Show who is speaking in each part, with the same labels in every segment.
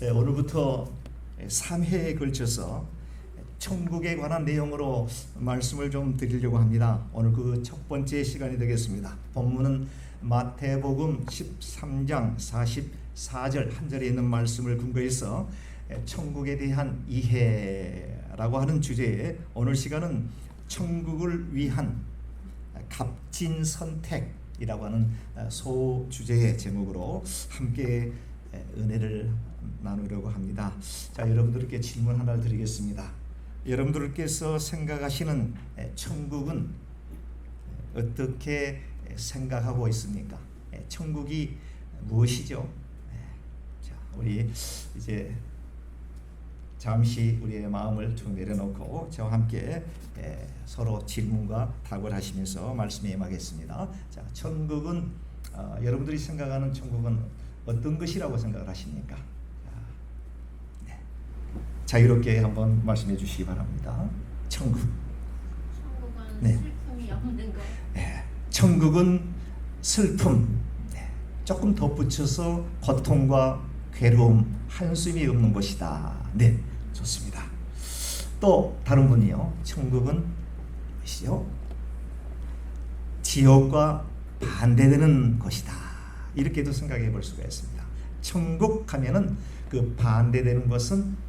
Speaker 1: 오늘부터 3회에 걸쳐서 천국에 관한 내용으로 말씀을 좀 드리려고 합니다. 오늘 그 첫 번째 시간이 되겠습니다. 본문은 마태복음 13장 44절 한 절에 있는 말씀을 근거해서 천국에 대한 이해라고 하는 주제에 오늘 시간은 천국을 위한 값진 선택이라고 하는 소주제의 제목으로 함께 은혜를 나누려고 합니다. 자, 여러분들께 질문 하나를 드리겠습니다. 여러분들께서 생각하시는 천국은 어떻게 생각하고 있습니까? 천국이 무엇이죠? 자, 우리 이제 잠시 우리의 마음을 좀 내려놓고 저와 함께 서로 질문과 답을 하시면서 말씀에 임하겠습니다. 자, 천국은 여러분들이 생각하는 천국은 어떤 것이라고 생각을 하십니까? 자유롭게 한번 말씀해 주시기 바랍니다. 천국은
Speaker 2: 슬픔이 없는 것.
Speaker 1: 천국은 슬픔, 조금 덧붙여서 고통과 괴로움, 한숨이 없는 곳이다. 네, 좋습니다. 또 다른 분이요. 천국은 무엇이죠? 지옥과 반대되는 곳이다. 이렇게도 생각해 볼 수가 있습니다. 천국 하면은 그 반대되는 것은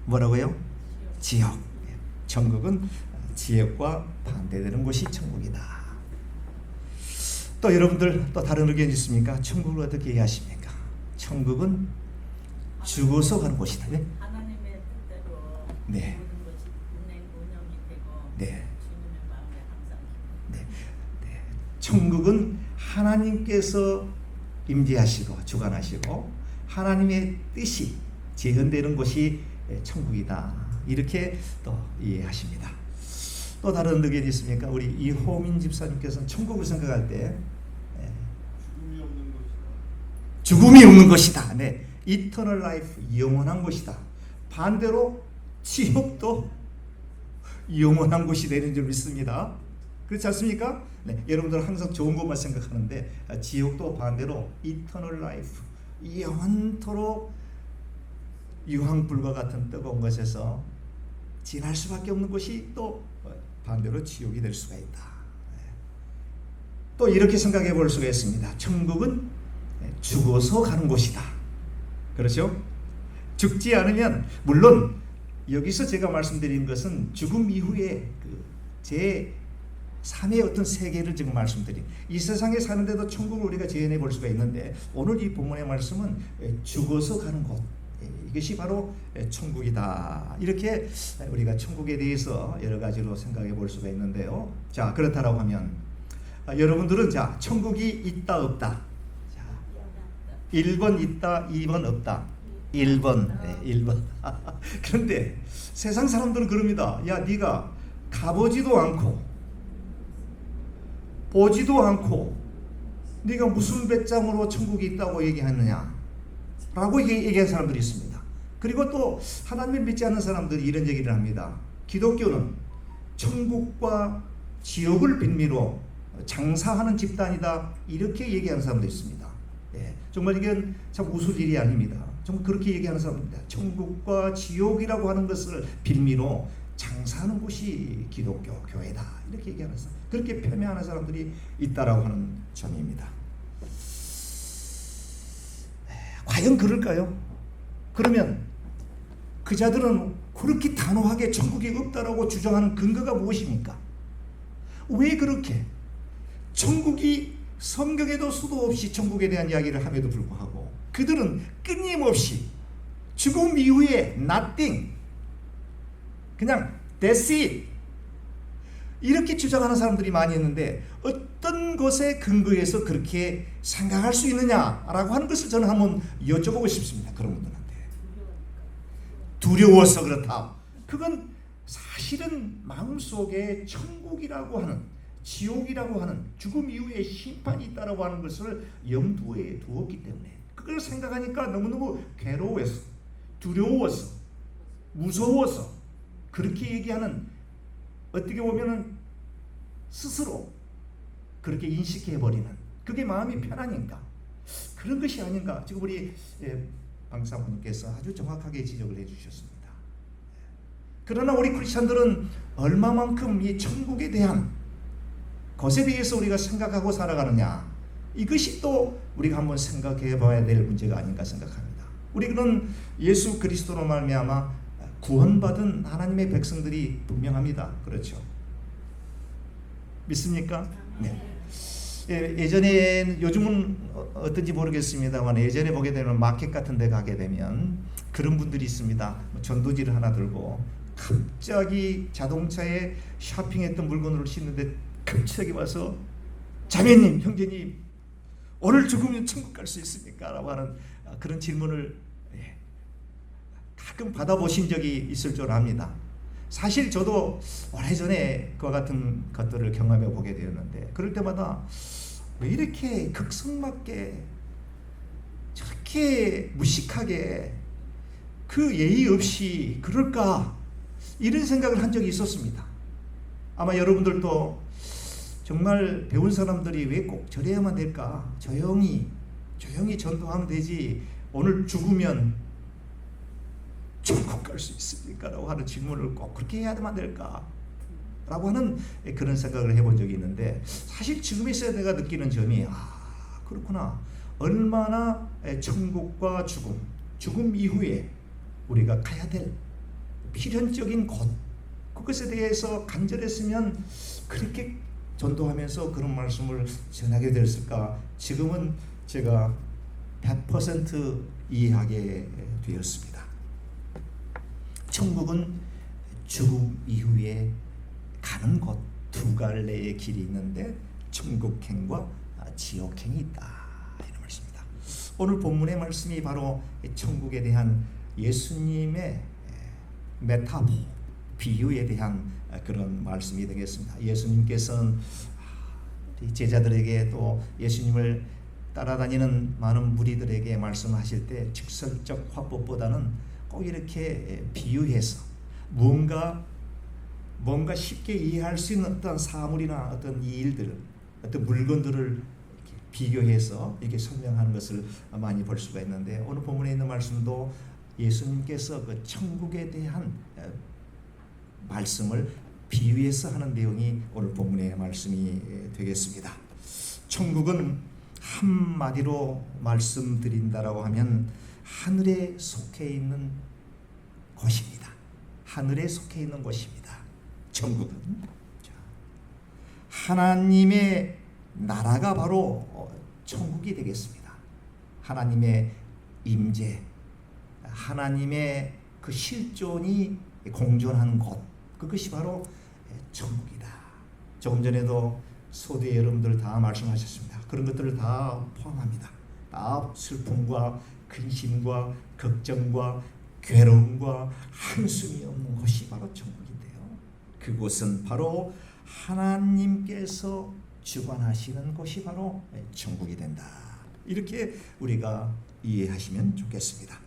Speaker 1: 뭐라고요? 지옥. 천국은 지옥과 반대되는 곳이 천국이다. 또 여러분들 또 다른 의견 있습니까? 천국을 어떻게 이해하십니까? 천국은 죽어서 가는 곳이다. 네?
Speaker 2: 하나님의 뜻대로
Speaker 1: 네.
Speaker 2: 모든 것이 운영이 되고
Speaker 1: 네.
Speaker 2: 주님의 마음에 항상
Speaker 1: 네. 천국은 하나님께서 임재하시고 주관하시고 하나님의 뜻이 재현되는 곳이 천국이다. 이렇게 또 이해하십니다. 또 다른 의견이 있습니까? 우리 이호민 집사님께서는 천국을 생각할 때 죽음이 없는 것이다. 네, 이터널 라이프, 영원한 곳이다. 반대로 지옥도 영원한 곳이 되는 줄 믿습니다. 그렇지 않습니까? 네, 여러분들은 항상 좋은 것만 생각하는데 지옥도 반대로 이터널 라이프, 영원토록 유황불과 같은 뜨거운 것에서 지날 수밖에 없는 것이 또 반대로 지옥이 될 수가 있다. 또 이렇게 생각해 볼 수가 있습니다. 천국은 죽어서 가는 곳이다. 그렇죠? 죽지 않으면, 물론 여기서 제가 말씀드린 것은 죽음 이후에 제 3의 어떤 세계를 지금 말씀드린, 이 세상에 사는데도 천국을 우리가 재현해 볼 수가 있는데, 오늘 이 본문의 말씀은 죽어서 가는 곳, 이것이 바로 천국이다. 이렇게 우리가 천국에 대해서 여러 가지로 생각해 볼 수가 있는데요. 자, 그렇다라고 하면 여러분들은 자, 천국이 있다 없다? 자, 1번 있다, 2번 없다. 1번. 네, 1번. 그런데 세상 사람들은 그럽니다. 야, 네가 가보지도 않고 보지도 않고 네가 무슨 배짱으로 천국이 있다고 얘기하느냐 라고 얘기하는 사람들이 있습니다. 그리고 또 하나님을 믿지 않는 사람들이 이런 얘기를 합니다. 기독교는 천국과 지옥을 빌미로 장사하는 집단이다, 이렇게 얘기하는 사람도 있습니다. 정말 이건 참 웃을 일이 아닙니다. 정말 그렇게 얘기하는 사람입니다. 천국과 지옥이라고 하는 것을 빌미로 장사하는 곳이 기독교 교회다, 이렇게 얘기하는 사람, 그렇게 폄훼하는 사람들이 있다라고 하는 점입니다. 과연 그럴까요? 그러면 그 자들은 그렇게 단호하게 천국이 없다라고 주장하는 근거가 무엇입니까? 왜 그렇게 천국이 성경에도 수도 없이 천국에 대한 이야기를 함에도 불구하고 그들은 끊임없이 죽음 이후에 nothing, 그냥 that's it, 이렇게 주장하는 사람들이 많이 있는데 어떤 것에 근거해서 그렇게 생각할 수 있느냐라고 하는 것을 저는 한번 여쭤보고 싶습니다. 그런 분들한테. 두려워서 그렇다. 그건 사실은 마음속에 천국이라고 하는, 지옥이라고 하는, 죽음 이후에 심판이 있다라고 하는 것을 염두에 두었기 때문에 그걸 생각하니까 너무너무 괴로워서, 두려워서, 무서워서 그렇게 얘기하는, 어떻게 보면은 스스로 그렇게 인식해버리는, 그게 마음이 편하니까 그런 것이 아닌가. 지금 우리 강사모님께서 아주 정확하게 지적을 해주셨습니다. 그러나 우리 크리스천들은 얼마만큼 이 천국에 대한 것에 대해서 우리가 생각하고 살아가느냐, 이것이 또 우리가 한번 생각해 봐야 될 문제가 아닌가 생각합니다. 우리는 예수 그리스도로 말미암아 구원받은 하나님의 백성들이 분명합니다. 그렇죠? 믿습니까? 네. 예전에, 요즘은 어떤지 모르겠습니다만, 예전에 보게 되면 마켓 같은 데 가게 되면 그런 분들이 있습니다. 전도지를 하나 들고 갑자기 자동차에 쇼핑했던 물건을 싣는데 갑자기 와서 자매님, 형제님, 오늘 죽으면 천국 갈 수 있습니까? 라고 하는 그런 질문을 가끔 받아보신 적이 있을 줄 압니다. 사실 저도 오래전에 그와 같은 것들을 경험해 보게 되었는데, 그럴 때마다 왜 이렇게 극성맞게 저렇게 무식하게 그 예의 없이 그럴까, 이런 생각을 한 적이 있었습니다. 아마 여러분들도 정말 배운 사람들이 왜 꼭 저래야만 될까, 조용히 전도하면 되지, 오늘 죽으면 천국 갈 수 있습니까? 라고 하는 질문을 꼭 그렇게 해야만 될까? 라고 하는 그런 생각을 해본 적이 있는데, 사실 지금의 세대가 느끼는 점이, 그렇구나, 얼마나 천국과 죽음 이후에 우리가 가야 될 필연적인 곳, 그것에 대해서 간절했으면 그렇게 전도하면서 그런 말씀을 전하게 됐을까, 지금은 제가 100% 이해하게 되었습니다. 천국은 죽음 이후에 가는 곳, 두 갈래의 길이 있는데 천국행과 지옥행이 있다, 이런 말씀입니다. 오늘 본문의 말씀이 바로 천국에 대한 예수님의 메타보, 비유에 대한 그런 말씀이 되겠습니다. 예수님께서는 제자들에게 또 예수님을 따라다니는 많은 무리들에게 말씀하실 때 직설적 화법보다는 꼭 이렇게 비유해서 뭔가 쉽게 이해할 수 있는 어떤 사물이나 어떤 일들, 어떤 물건들을 이렇게 비교해서 이렇게 설명하는 것을 많이 볼 수가 있는데, 오늘 본문에 있는 말씀도 예수님께서 그 천국에 대한 말씀을 비유해서 하는 내용이 오늘 본문의 말씀이 되겠습니다. 천국은 한마디로 말씀드린다라고 하면 하늘에 속해 있는 곳입니다. 하늘에 속해 있는 곳입니다. 천국은 하나님의 나라가 바로 천국이 되겠습니다. 하나님의 임재, 하나님의 그 실존이 공존하는 곳, 그것이 바로 천국이다. 조금 전에도 소대 여러분들 다 말씀하셨습니다. 그런 것들을 다 포함합니다. 다 슬픔과 근심과 걱정과 괴로움과 한숨이 없는 곳이 바로 천국인데요, 그곳은 바로 하나님께서 주관하시는 곳이 바로 천국이 된다. 이렇게 우리가 이해하시면 좋겠습니다.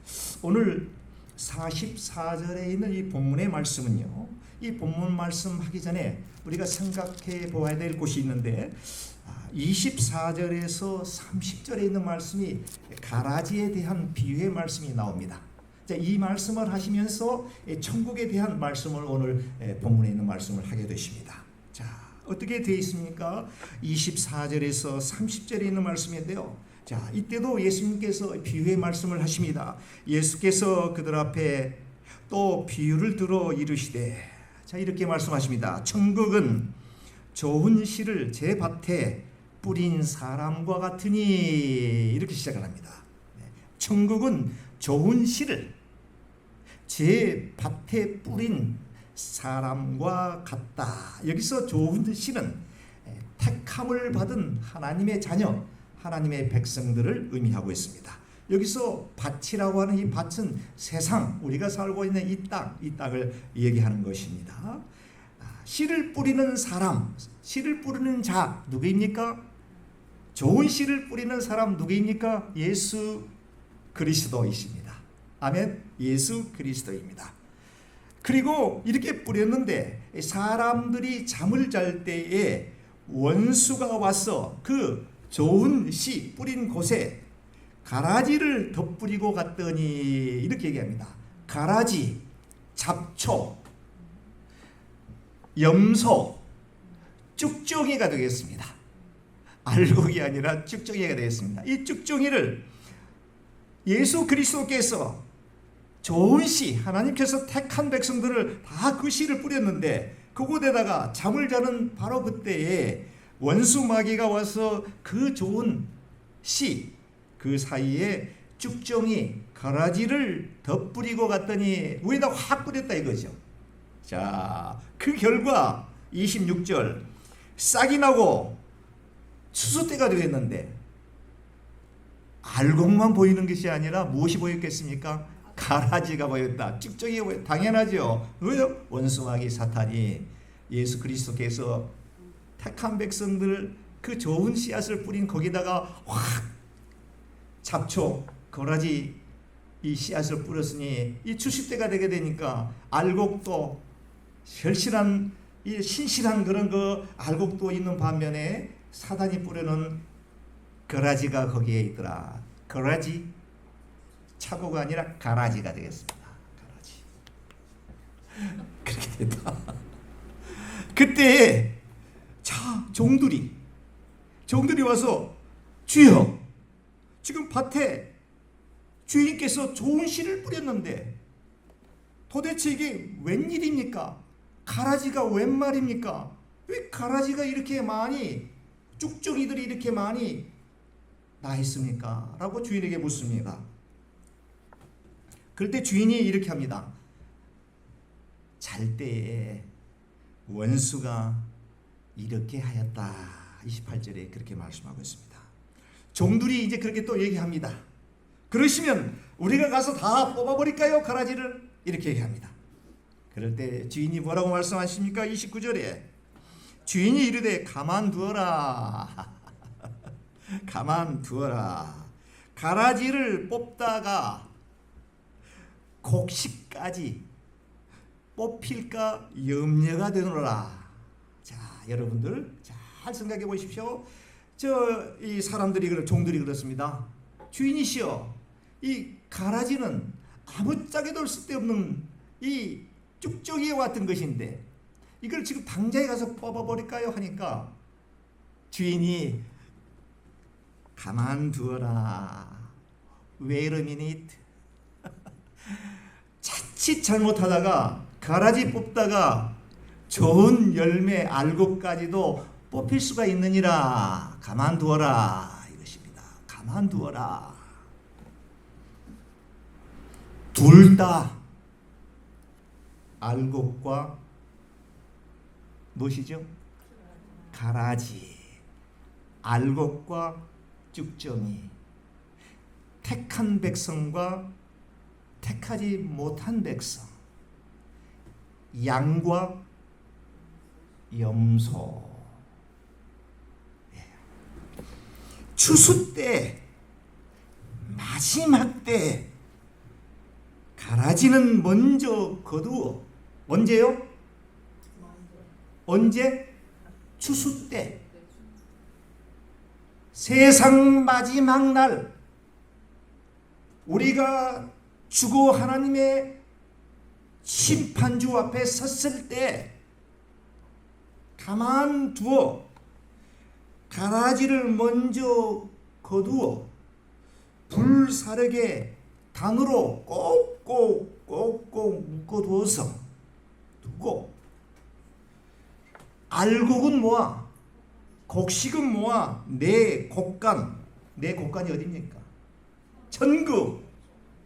Speaker 1: 오늘 44절에 있는 이 본문의 말씀은요, 이 본문 말씀하기 전에 우리가 생각해 보아야 될 곳이 있는데, 24절에서 30절에 있는 말씀이 가라지에 대한 비유의 말씀이 나옵니다. 자, 이 말씀을 하시면서 천국에 대한 말씀을 오늘 본문에 있는 말씀을 하게 되십니다. 자, 어떻게 되어 있습니까? 24절에서 30절에 있는 말씀인데요, 자, 이때도 예수님께서 비유의 말씀을 하십니다. 예수께서 그들 앞에 또 비유를 들어 이르시되, 자, 이렇게 말씀하십니다. 천국은 좋은 씨를 제 밭에 뿌린 사람과 같으니, 이렇게 시작을 합니다. 천국은 좋은 씨를 제 밭에 뿌린 사람과 같다. 여기서 좋은 씨는 택함을 받은 하나님의 자녀, 하나님의 백성들을 의미하고 있습니다. 여기서 밭이라고 하는 이 밭은 세상, 우리가 살고 있는 이 땅을 얘기하는 것입니다. 씨를 뿌리는 사람, 씨를 뿌리는 자, 누구입니까? 좋은 씨를 뿌리는 사람 누구입니까? 예수 그리스도이십니다. 아멘. 예수 그리스도입니다. 그리고 이렇게 뿌렸는데 사람들이 잠을 잘 때에 원수가 와서 그 좋은 씨 뿌린 곳에 가라지를 덧뿌리고 갔더니 이렇게 얘기합니다. 가라지, 잡초, 염소, 쭉정이가 되겠습니다. 알곡이 아니라 쭉정이가 되겠습니다. 이 쭉정이를 예수 그리스도께서 좋은 씨, 하나님께서 택한 백성들을 다 그 씨를 뿌렸는데 그곳에다가 잠을 자는 바로 그때에 원수 마귀가 와서 그 좋은 씨, 그 사이에 쭉정이 가라지를 덧뿌리고 갔더니 위에다 확 뿌렸다 이거죠. 자, 그 결과 26절 싹이 나고 추수 때가 되었는데 알곡만 보이는 것이 아니라 무엇이 보였겠습니까? 가라지가 보였다. 쭉정이가 보였다. 당연하죠. 왜요? 원수마귀 사탄이 예수 그리스도께서 택한 백성들 그 좋은 씨앗을 뿌린 거기다가 확 잡초, 가라지 이 씨앗을 뿌렸으니 이 추수 때가 되게 되니까 알곡도 절실한 이 신실한 그런 그 알곡도 있는 반면에 사단이 뿌려놓은 가라지가 거기에 있더라. 가라지 차고가 아니라 가라지가 되겠습니다. 가라지. 그렇게 됐다. 그때 자 종들이 와서 주여, 지금 밭에 주인께서 좋은 씨를 뿌렸는데 도대체 이게 웬일입니까? 가라지가 웬 말입니까? 왜 가라지가 이렇게 많이, 쭉정이들이 이렇게 많이 나 있습니까? 라고 주인에게 묻습니다. 그럴 때 주인이 이렇게 합니다. 잘 때에 원수가 이렇게 하였다. 28절에 그렇게 말씀하고 있습니다. 종들이 이제 그렇게 또 얘기합니다. 그러시면 우리가 가서 다 뽑아버릴까요? 가라지를? 이렇게 얘기합니다. 그럴 때 주인이 뭐라고 말씀하십니까? 29절에 주인이 이르되 가만두어라. 가만두어라. 가라지를 뽑다가 곡식까지 뽑힐까 염려가 되노라. 자, 여러분들 잘 생각해 보십시오. 이 사람들이, 종들이 그렇습니다. 주인이시여, 이 가라지는 아무짝에도 쓸데없는 이 쭉정이와 같은 것인데 이걸 지금 당장에 가서 뽑아버릴까요? 하니까 주인이 가만두어라. Wait a minute. 자칫 잘못하다가 가라지 뽑다가 좋은 열매 알곡까지도 뽑힐 수가 있느니라. 가만두어라 이것입니다. 가만두어라. 둘 다 알곡과 무엇이죠? 가라지. 알곡과 쭉정이. 택한 백성과 택하지 못한 백성. 양과 염소. 추수 때, 마지막 때 가라지는 먼저 거두어. 언제요? 언제? 추수 때. 세상 마지막 날 우리가 주고 하나님의 심판주 앞에 섰을 때 가만두어 가라지를 먼저 거두어 불사르게 단으로 꼭꼭 묶어두어서 두고 알곡은 모아 곡식은 모아 내 곡간이 어디입니까? 천국,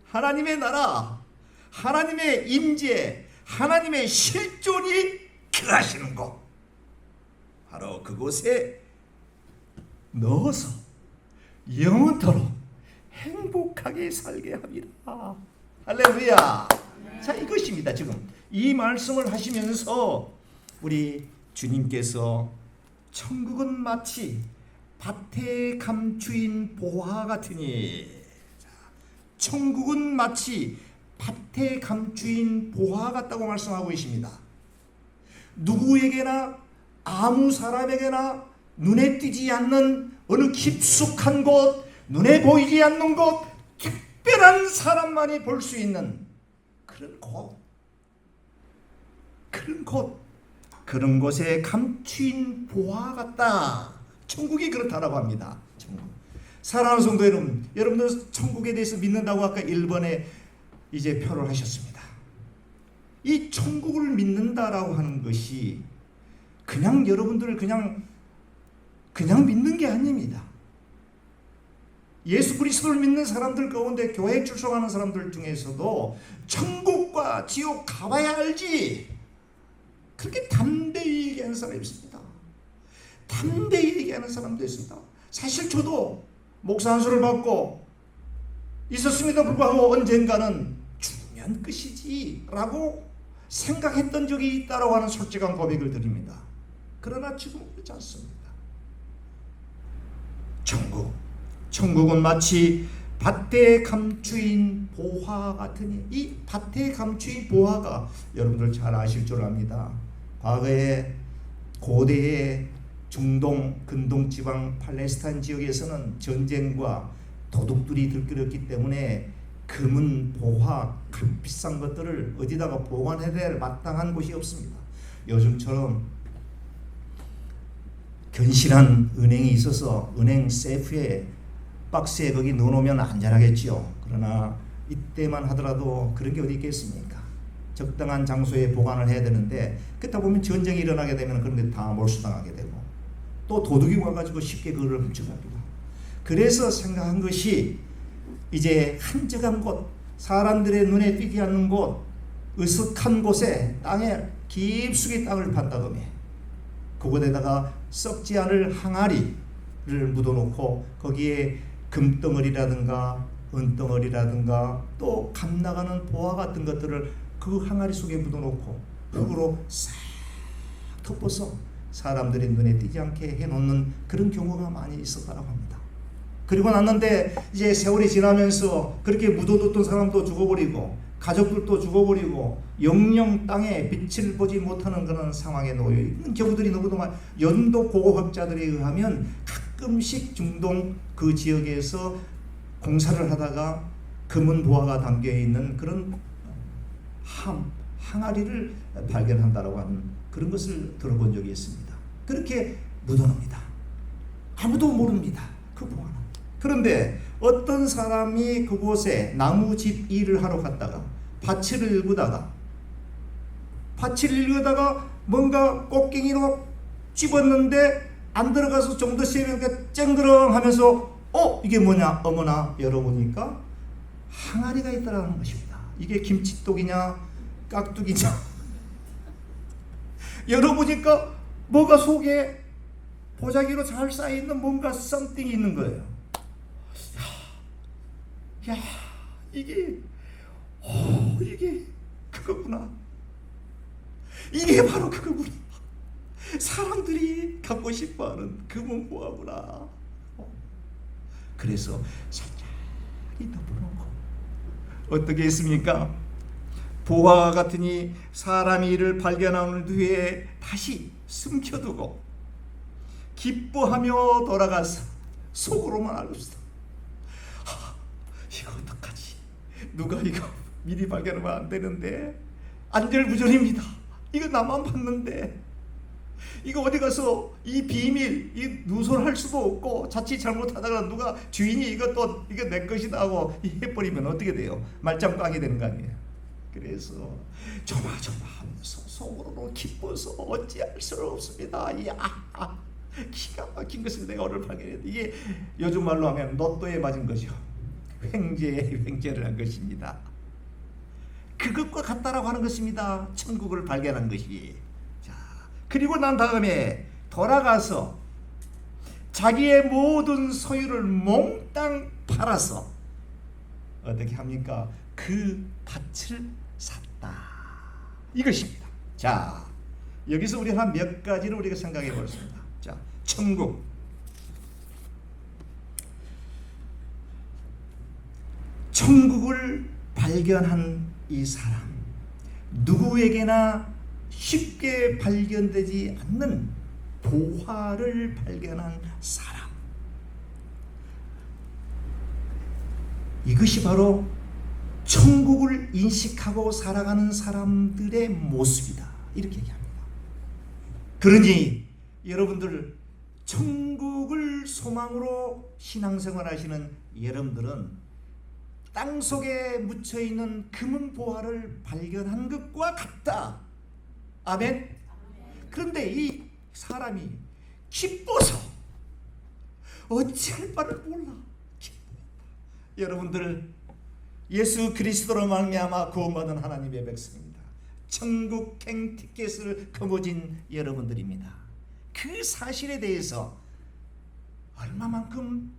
Speaker 1: 하나님의 나라, 하나님의 임재, 하나님의 실존이 거하시는 곳, 바로 그곳에 넣어서 영원토록 행복하게 살게 합니다. 할렐루야. 자, 이것입니다. 지금 이 말씀을 하시면서 우리 주님께서 천국은 마치 밭에 감추인 보화 같으니, 천국은 마치 밭에 감추인 보화 같다고 말씀하고 계십니다. 누구에게나, 아무 사람에게나 눈에 띄지 않는 어느 깊숙한 곳, 눈에 보이지 않는 곳, 특별한 사람만이 볼 수 있는 그런 곳, 그런 곳에 감추인 보화 같다. 천국이 그렇다라고 합니다. 천국. 사랑하는 성도 여러분, 여러분들 천국에 대해서 믿는다고 아까 1번에 이제 표를 하셨습니다. 이 천국을 믿는다라고 하는 것이 그냥 여러분들을 그냥 믿는 게 아닙니다. 예수 그리스도를 믿는 사람들 가운데 교회에 출석하는 사람들 중에서도 천국과 지옥 가봐야 알지, 그렇게 담대히 얘기하는 사람이 있습니다. 담대히 얘기하는 사람도 있습니다. 사실 저도 목사 안수를 받고 있었음에도 불구하고 언젠가는 죽으면 끝이지 라고 생각했던 적이 있다고 하는 솔직한 고백을 드립니다. 그러나 지금 그렇지 않습니다. 천국은 마치 밭에 감추인 보화 같으니, 이 밭에 감추인 보화가 여러분들 잘 아실 줄 압니다. 과거에 고대의 중동, 근동지방 팔레스타인 지역에서는 전쟁과 도둑들이 들끓였기 때문에 금은, 보화, 값비싼 것들을 어디다가 보관해야 될 마땅한 곳이 없습니다. 요즘처럼 견실한 은행이 있어서 은행 세이프에 박스에 거기 넣어놓으면 안전하겠지요. 그러나 이때만 하더라도 그런 게 어디 있겠습니까? 적당한 장소에 보관을 해야 되는데, 그렇다 보면 전쟁이 일어나게 되면 그런 데 다 몰수당하게 되고 또 도둑이 와가지고 쉽게 그걸 훔쳐갑니다. 그래서 생각한 것이 이제 한적한 곳, 사람들의 눈에 띄지 않는 곳, 으슥한 곳에 땅에 깊숙이 땅을 판다더니 그곳에다가 썩지 않을 항아리를 묻어놓고 거기에 금덩어리라든가 은덩어리라든가 또 값나가는 보화 같은 것들을 그 항아리 속에 묻어놓고 흙으로 싹 덮어서 사람들의 눈에 띄지 않게 해놓는 그런 경우가 많이 있었다고 합니다. 그리고 났는데 이제 세월이 지나면서 그렇게 묻어뒀던 사람도 죽어버리고 가족들도 죽어버리고 영영 땅에 빛을 보지 못하는 그런 상황에 놓여 있는 경우들이 너무도 많아요. 연도 고고학자들에 의하면 가끔씩 중동 그 지역에서 공사를 하다가 금은 보화가 담겨있는 그런 항아리를 발견한다고 하는 그런 것을 들어본 적이 있습니다. 그렇게 묻어놓습니다. 아무도 모릅니다. 그 보화는. 그런데 어떤 사람이 그곳에 나무집 일을 하러 갔다가 밭을 일구다가 뭔가 꽃갱이로 집었는데 안 들어가서 좀 더 세면 쨍그렁 하면서 이게 뭐냐, 어머나 열어보니까 항아리가 있다라는 것입니다. 이게 김치독이냐 깍두기냐 열어보니까 뭐가 속에 보자기로 잘 쌓여있는 뭔가 썸띵이 있는 거예요. 야, 이게 그거구나. 이게 바로 그거구나. 사람들이 갖고 싶어하는 금은 보화구나. 그래서 살짝 덮어놓고 어떻게 했습니까? 보화와 같으니 사람이 이를 발견한 뒤에 다시 숨겨두고 기뻐하며 돌아가서 속으로만 알고 있어. 이거 어떡하지? 누가 이거 미리 발견하면 안 되는데, 안절부절입니다. 이거 나만 봤는데 이거 어디 가서 이 비밀 이 누설할 수도 없고, 자칫 잘못하다가 누가 주인이 이거 내 것이다 하고 해버리면 어떻게 돼요? 말짱 까게 되는 거 아니에요? 그래서 조마조마하면서 속으로 기뻐서 어찌할 수 없습니다. 이야, 기가 막힌 것을 내가 오늘 발견했다. 이게 요즘 말로 하면 로또에 맞은 거죠. 횡재를 한 것입니다. 그것과 같다라고 하는 것입니다. 천국을 발견한 것이. 자, 그리고 난 다음에 돌아가서 자기의 모든 소유를 몽땅 팔아서 어떻게 합니까? 그 밭을 샀다. 이것입니다. 자, 여기서 우리 한 몇 가지를 우리가 생각해 보겠습니다. 자, 천국. 천국을 발견한 이 사람, 누구에게나 쉽게 발견되지 않는 보화를 발견한 사람. 이것이 바로 천국을 인식하고 살아가는 사람들의 모습이다. 이렇게 얘기합니다. 그러니 여러분들 천국을 소망으로 신앙생활 하시는 여러분들은 땅속에 묻혀있는 금은 보화를 발견한 것과 같다. 아멘. 그런데 이 사람이 기뻐서 어찌할 바를 몰라 기뻐했다. 여러분들 예수 그리스도로 말미암아 구원받은 하나님의 백성입니다. 천국행 티켓을 거머쥔 여러분들입니다. 그 사실에 대해서 얼마만큼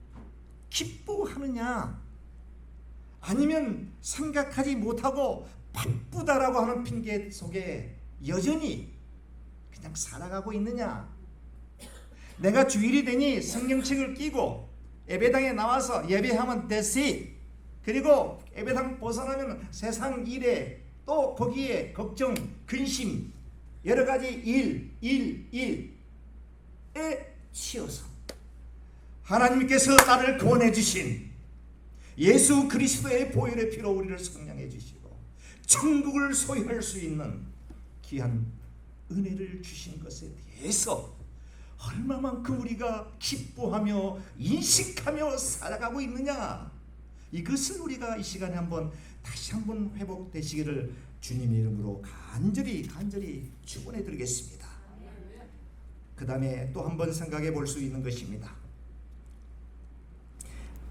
Speaker 1: 기뻐하느냐, 아니면 생각하지 못하고 바쁘다라고 하는 핑계 속에 여전히 그냥 살아가고 있느냐. 내가 주일이 되니 성경책을 끼고 예배당에 나와서 예배하면 됐지. 그리고 예배당 벗어나면 세상 일에 또 거기에 걱정, 근심, 여러 가지 일에 치여서 하나님께서 나를 구원해 주신 예수 그리스도의 보혈의 피로 우리를 성령해 주시고 천국을 소유할 수 있는 귀한 은혜를 주신 것에 대해서 얼마만큼 우리가 기뻐하며 인식하며 살아가고 있느냐, 이것을 우리가 이 시간에 다시 한번 회복되시기를 주님의 이름으로 간절히 축원해 드리겠습니다. 그 다음에 또 한 번 생각해 볼 수 있는 것입니다.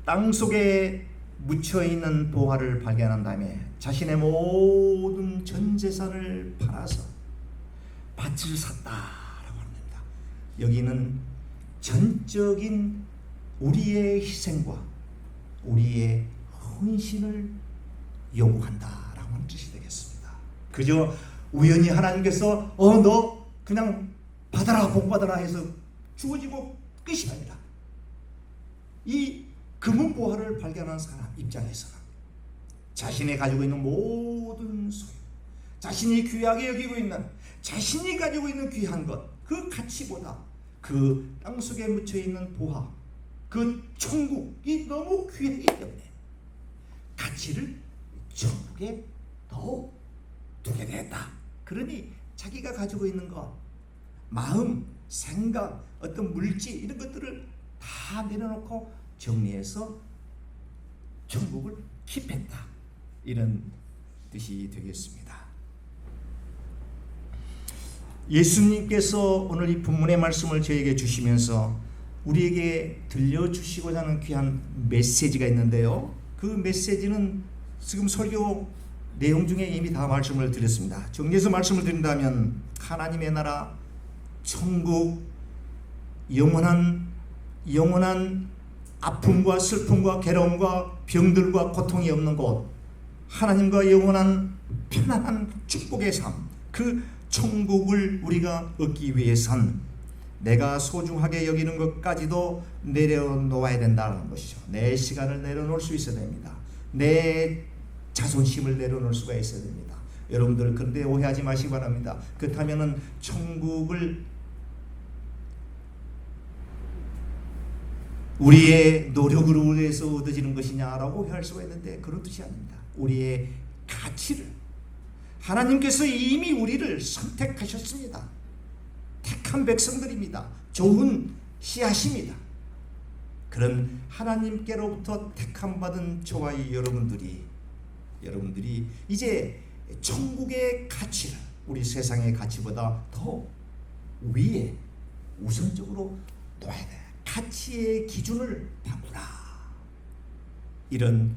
Speaker 1: 땅속에 묻혀있는 보화를 발견한 다음에 자신의 모든 전 재산을 팔아서 밭을 샀다라고 합니다. 여기는 전적인 우리의 희생과 우리의 헌신을 요구한다라고 하는 뜻이 되겠습니다. 그저 우연히 하나님께서 너 그냥 받아라 복 받아라 해서 주어지고 끝이 아니라 이 금은 보화를 발견한 사람 입장에서는 자신이 가지고 있는 모든 소유, 자신이 귀하게 여기고 있는, 자신이 가지고 있는 귀한 것, 그 가치보다 그 땅속에 묻혀있는 보화, 그 천국이 너무 귀하기 때문에 가치를 천국에 더 두게 됐다. 그러니 자기가 가지고 있는 것, 마음, 생각, 어떤 물질 이런 것들을 다 내려놓고 정리해서 천국을 킵했다. 이런 뜻이 되겠습니다. 예수님께서 오늘 이 본문의 말씀을 저에게 주시면서 우리에게 들려주시고자 하는 귀한 메시지가 있는데요. 그 메시지는 지금 설교 내용 중에 이미 다 말씀을 드렸습니다. 정리해서 말씀을 드린다면 하나님의 나라, 천국, 영원한 아픔과 슬픔과 괴로움과 병들과 고통이 없는 곳, 하나님과 영원한 편안한 축복의 삶, 그 천국을 우리가 얻기 위해선 내가 소중하게 여기는 것까지도 내려놓아야 된다는 것이죠. 내 시간을 내려놓을 수 있어야 됩니다. 내 자존심을 내려놓을 수가 있어야 됩니다. 여러분들 그런데 오해하지 마시기 바랍니다. 그렇다면은 천국을 우리의 노력으로 해서 얻어지는 것이냐라고 오해할 수가 있는데 그런 뜻이 아닙니다. 우리의 가치를 하나님께서 이미 우리를 선택하셨습니다. 택한 백성들입니다. 좋은 씨앗입니다. 그런 하나님께로부터 택함받은 저와 여러분들이 이제 천국의 가치를 우리 세상의 가치보다 더 위에 우선적으로 둬야 돼. 가치의 기준을 바꾸라. 이런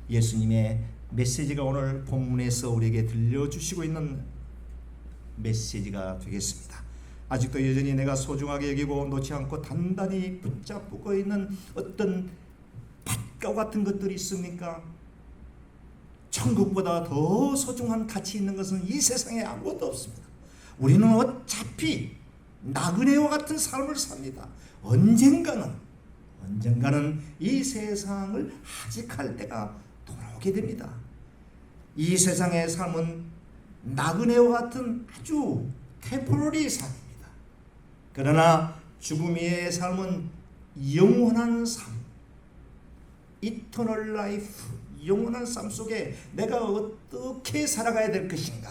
Speaker 1: 예수님의 메시지가 오늘 본문에서 우리에게 들려주시고 있는 메시지가 되겠습니다. 아직도 여전히 내가 소중하게 여기고 놓지 않고 단단히 붙잡고 있는 어떤 밭과 같은 것들이 있습니까? 천국보다 더 소중한 가치 있는 것은 이 세상에 아무것도 없습니다. 우리는 어차피 나그네와 같은 삶을 삽니다. 언젠가는 이 세상을 하직할 때가 돌아오게 됩니다. 이 세상의 삶은 나그네와 같은 아주 템포러리 삶입니다. 그러나 죽음 이의 삶은 영원한 삶, 이터널 라이프, 영원한 삶 속에 내가 어떻게 살아가야 될 것인가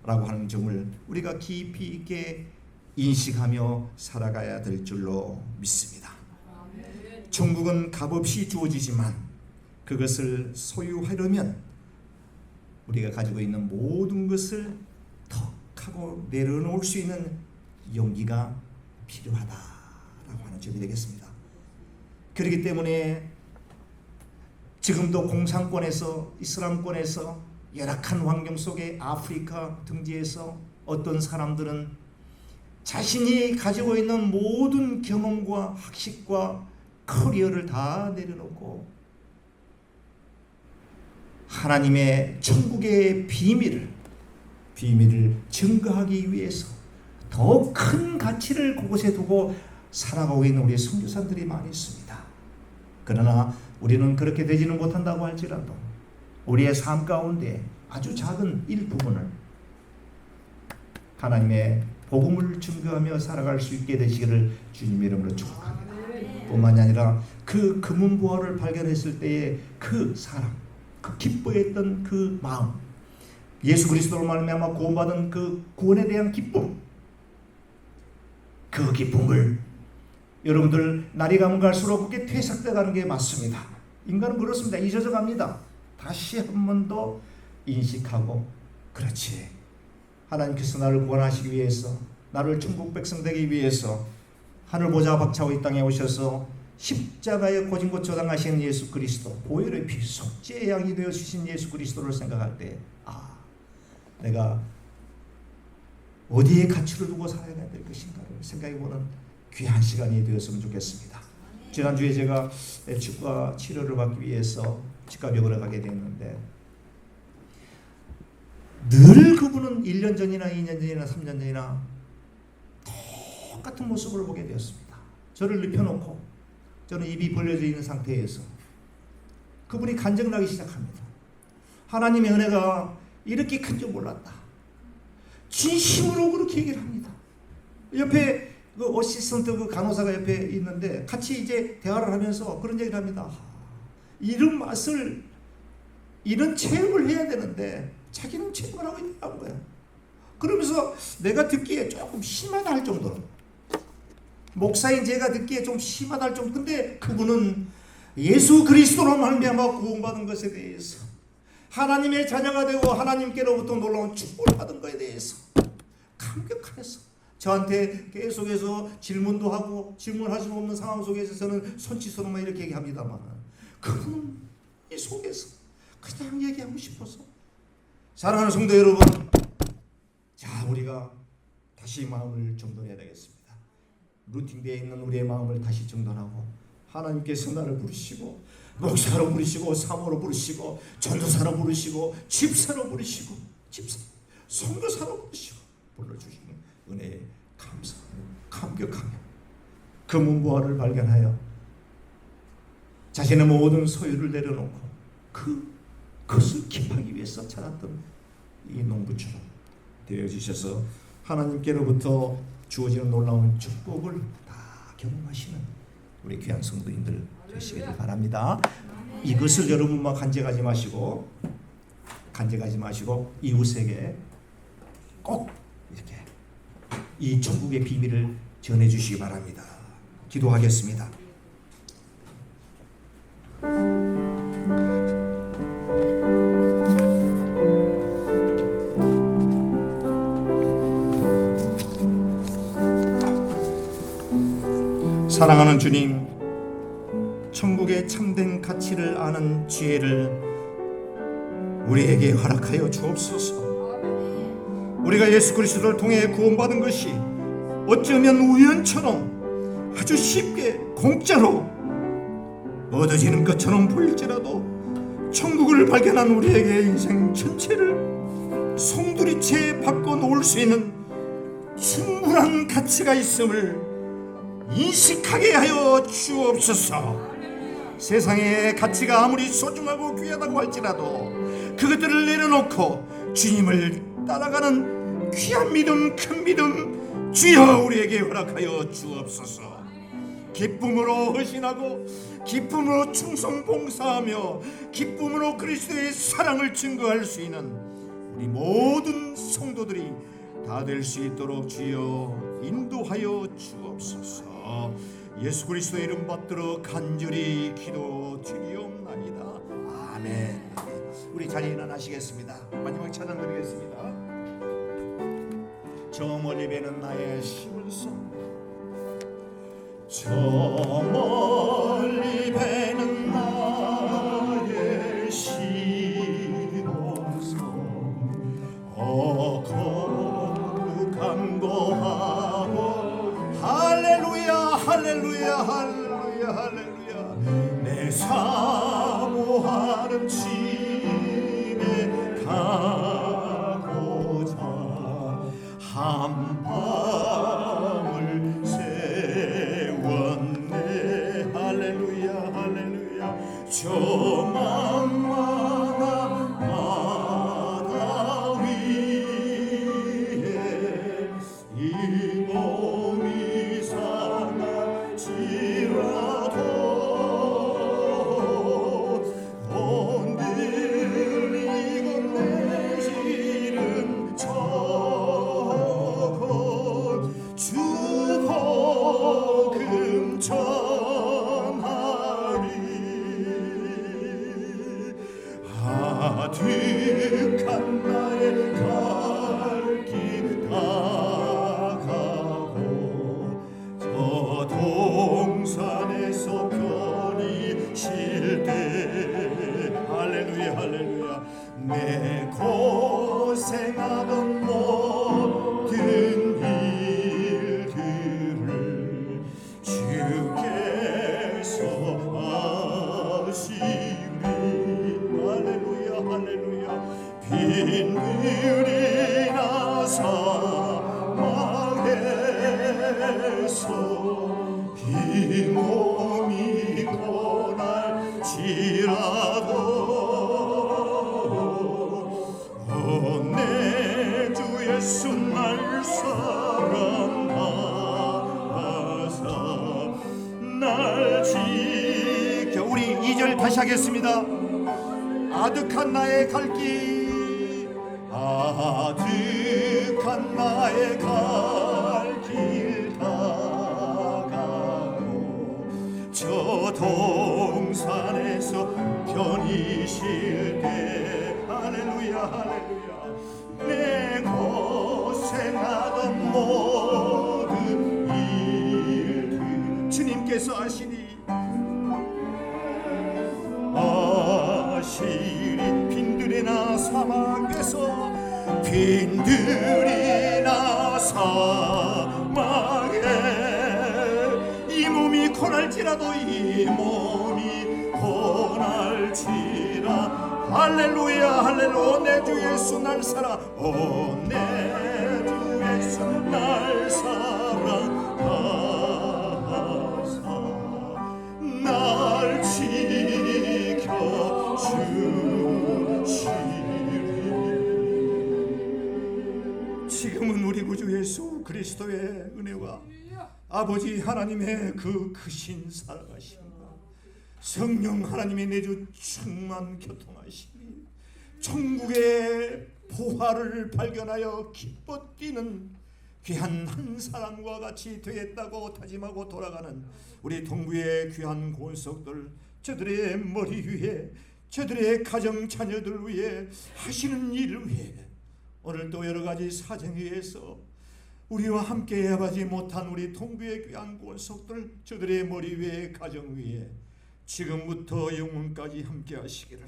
Speaker 1: 라고 하는 점을 우리가 깊이 있게 인식하며 살아가야 될 줄로 믿습니다. 천국은 값없이 주어지지만 그것을 소유하려면 우리가 가지고 있는 모든 것을 턱 하고 내려놓을 수 있는 용기가 필요하다라고 하는 점이 되겠습니다. 그렇기 때문에 지금도 공산권에서, 이슬람권에서 열악한 환경 속에 아프리카 등지에서 어떤 사람들은 자신이 가지고 있는 모든 경험과 학식과 커리어를 다 내려놓고 하나님의 천국의 비밀을 증거하기 위해서 더 큰 가치를 그곳에 두고 살아가고 있는 우리 선교사들이 많이 있습니다. 그러나 우리는 그렇게 되지는 못한다고 할지라도 우리의 삶 가운데 아주 작은 일부분을 하나님의 복음을 증거하며 살아갈 수 있게 되시기를 주님의 이름으로 축복합니다. 뿐만이 아니라 그 금은보화를 발견했을 때의 그 사랑, 그 기뻐했던 그 마음, 예수 그리스도로 말미암아 구원받은 그 구원에 대한 기쁨, 그 기쁨을 여러분들 날이 가면 갈수록 그게 퇴색돼 가는 게 맞습니다. 인간은 그렇습니다. 잊어져 갑니다. 다시 한 번 더 인식하고, 그렇지, 하나님께서 나를 구원하시기 위해서, 나를 천국 백성 되기 위해서 하늘 보좌 박차고 이 땅에 오셔서 십자가에 고진고 저당하신 예수 그리스도, 보혈의 피, 속죄의 양이 되어 주신 예수 그리스도를 생각할 때, 내가 어디에 가치를 두고 살아야 될 것인가를 생각해보는 귀한 시간이 되었으면 좋겠습니다. 지난주에 제가 치과 치료를 받기 위해서 치과병원에 가게 됐는데 늘 그분은 1년 전이나 2년 전이나 3년 전이나 똑같은 모습을 보게 되었습니다. 저를 눕혀놓고 저는 입이 벌려져 있는 상태에서 그분이 간증나기 시작합니다. 하나님의 은혜가 이렇게 큰 줄 몰랐다. 진심으로 그렇게 얘기를 합니다. 옆에 그 어시스턴트 그 간호사가 옆에 있는데 같이 이제 대화를 하면서 그런 얘기를 합니다. 이런 맛을, 이런 체험을 해야 되는데 자기는 체험을 하고 있다는 거야. 그러면서 내가 듣기에 조금 심하다 할 정도로, 목사인 제가 듣기에 좀 심하다 할 정도. 근데 그분은 예수 그리스도로 말미암아 구원받은 것에 대해서, 하나님의 자녀가 되고 하나님께로부터 놀라운 축복을 받은 것에 대해서 감격하면서 저한테 계속해서 질문도 하고, 질문할 수 없는 상황 속에서 저는 손짓으로만 이렇게 얘기합니다만 그분은 이 속에서 그냥 얘기하고 싶어서. 사랑하는 성도 여러분, 자, 우리가 다시 마음을 정돈해야 되겠습니다. 루팅되어 있는 우리의 마음을 다시 정돈하고, 하나님께서 나를 부르시고 목사로 부르시고 사모로 부르시고 전도사로 부르시고 집사로 부르시고 선교사로 부르시고 불러주시는 은혜에 감사하며 감격하며 금은보화를 발견하여 자신의 모든 소유를 내려놓고 그것을 킵하기 위해서 찾았던 이 농부처럼 되어주셔서 하나님께로부터 주어지는 놀라운 축복을 다 경험하시는 우리 귀한 성도님들 되시기를 바랍니다. 이것을 여러분만 간직하지 마시고 이웃에게 꼭 이렇게 이 천국의 비밀을 전해주시기 바랍니다. 기도하겠습니다. 사랑하는 주님, 천국의 참된 가치를 아는 지혜를 우리에게 허락하여 주옵소서. 우리가 예수 그리스도를 통해 구원받은 것이 어쩌면 우연처럼 아주 쉽게 공짜로 얻어지는 것처럼 보일지라도 천국을 발견한 우리에게 인생 전체를 송두리째 바꿔놓을 수 있는 충분한 가치가 있음을 인식하게 하여 주옵소서. 세상의 가치가 아무리 소중하고 귀하다고 할지라도 그것들을 내려놓고 주님을 따라가는 귀한 믿음, 큰 믿음 주여 우리에게 허락하여 주옵소서. 기쁨으로 헌신하고 기쁨으로 충성 봉사하며 기쁨으로 그리스도의 사랑을 증거할 수 있는 우리 모든 성도들이 다 될 수 있도록 주여 인도하여 주옵소서. 예수 그리스도의 이름 받들어 간절히 기도드리옵나이다. 아멘. 우리 자리에 일어나시겠습니다. 마지막 찬양 드리겠습니다. 저 멀리 배는 나의 시물성, 저 멀리 배는 나의 시물성, 거룩한 거하고 할렐루야 할렐루야 할렐루야 할렐루야. 내 사모하는 집에 가고자 한밤을 세웠네. 할렐루야 할렐루야. 저 만만한 바다 위에 이 몸이 상할지라도 흔들리고 내지는 저곳 주 복음 전하리. 아득한 나의 갈 길 다가고 저 동산에서 편히 쉴 때 할렐루야 할렐루야. 내 고생하던 모든 일들을 주께서 아시리. 할렐루야 할렐루야. 빈들이나 사막에서 빈 몸이 고날지라도 내 주 예수 날 사랑하사 날 지켜. 우리 2절 다시 하겠습니다. 아득한 나의 갈 길, 아득한 나의 갈 길 다가고 저 동산에서 편히 쉴 때 할렐루야 할렐루야. 내 고생하던 모든 일들 주님께서 아시니 아시리. 빈들이나 사막에서 빈들이나 사막에 이 몸이 고날지라도 이 몸이 고날지라. 할렐루야 할렐루야. 내 주 예수 날 사랑, 내 주 예수 날 사랑하사 날 지켜 주시리. 지금은 우리 구주 예수 그리스도의 은혜와 아버지 하나님의 그 크신 살아가심과 성령 하나님의 내주 충만 교통하심이 천국의 보화를 발견하여 기뻐 뛰는 귀한 한 사람과 같이 되겠다고 다짐하고 돌아가는 우리 동부의 귀한 권속들, 저들의 머리 위에, 저들의 가정 자녀들 위에 하시는 일 위에, 오늘도 여러 가지 사정 위에서 우리와 함께 하지 못한 우리 동부의 귀한 권속들, 저들의 머리 위에, 가정 위에 지금부터 영원까지 함께 하시기를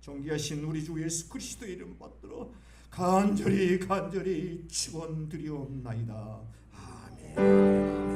Speaker 1: 존귀하신 우리 주 예수 그리스도의 이름 받들어 간절히 축원드리옵나이다. 아멘.